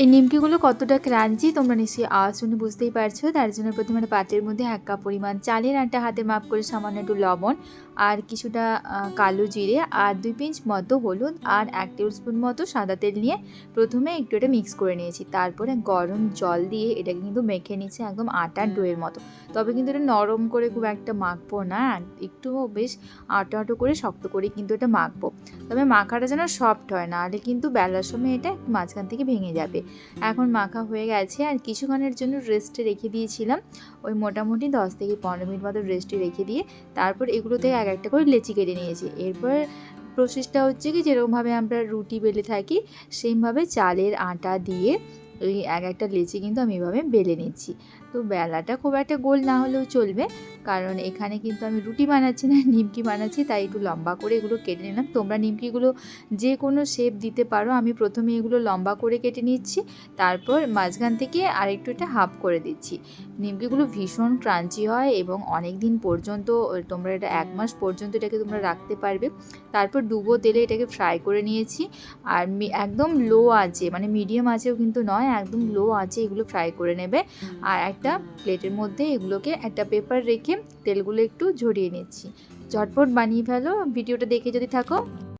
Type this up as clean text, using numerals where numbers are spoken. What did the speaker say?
এই নিমকিগুলো কতটা ক্রাঞ্চি তোমরা নিশ্চয়ই আওয়াজ শুনে বুঝতেই পারছো। তার জন্য প্রথমে একটা পাত্রের মধ্যে 1 কাপ পরিমাণ চালের আটা, হাতের মাপ করে সামান্য একটু লবণ আর কিছুটা কালো জিরে আর 2 পিঞ্চ মতো হলুদ আর 1 টেবিল স্পুন মতো সাদা তেল নিয়ে প্রথমে একটু এটা মিক্স করে নিয়েছি। তারপরে গরম জল দিয়ে এটাকে কিন্তু মেখে নিচ্ছি একদম আটার ডোয়ের মতো। তবে কিন্তু এটা নরম করে খুব একটা মাখবো না, একটু বেশ আটো আটো করে শক্ত করে কিন্তু এটা মাখবো। তবে মাখাটা যেন সফট হয়, নাহলে কিন্তু বেলার সময় এটা মাঝখান থেকে ভেঙে যাবে। এখন মাখা হয়ে গেছে আর কিছুক্ষণের জন্য রেস্টে রেখে দিয়েছিলাম। ওই মোটামুটি 10 থেকে 15 মিনিট মতো রেস্টে রেখে দিয়ে তারপর এগুলো থেকে এক একটা করে লেচি কেটে নিয়েছি। এরপর প্রসেসটা হচ্ছে কি, যেরকমভাবে আমরা রুটি বেলে থাকি সেইভাবে চালের আটা দিয়ে ওই এক একটা লেচি কিন্তু আমি এভাবে বেলে নিচ্ছি। তো বেলাটা খুব একটা গোল না হলেও চলবে, কারণ এখানে কিন্তু আমি রুটি বানাচ্ছি না, নিমকি বানাচ্ছি, তাই একটু লম্বা করে এগুলো কেটে নিলাম। তোমরা নিমকিগুলো যে কোনো শেপ দিতে পারো। আমি প্রথমে এগুলো লম্বা করে কেটে নিচ্ছি, তারপর মাঝখান থেকে আরেকটু এটা হাফ করে দিচ্ছি। নিমকিগুলো ভীষণ ক্রাঞ্চি হয় এবং অনেক দিন পর্যন্ত তোমরা এটা 1 মাস পর্যন্ত এটাকে তোমরা রাখতে পারবে। তারপর ডুবো তেলে এটাকে ফ্রাই করে নিয়েছি আর একদম লো আঁচে, মানে মিডিয়াম আঁচেও কিন্তু নয়, একদম লো আঁচে এগুলো ফ্রাই করে নেবে। আর একটা প্লেটের মধ্যে এগুলোকে একটা পেপার রেখে তেলগুলো একটু ঝরিয়ে নিচ্ছি। ঝটপট বানিয়ে ফেলো ভিডিওটা দেখে যদি থাকো।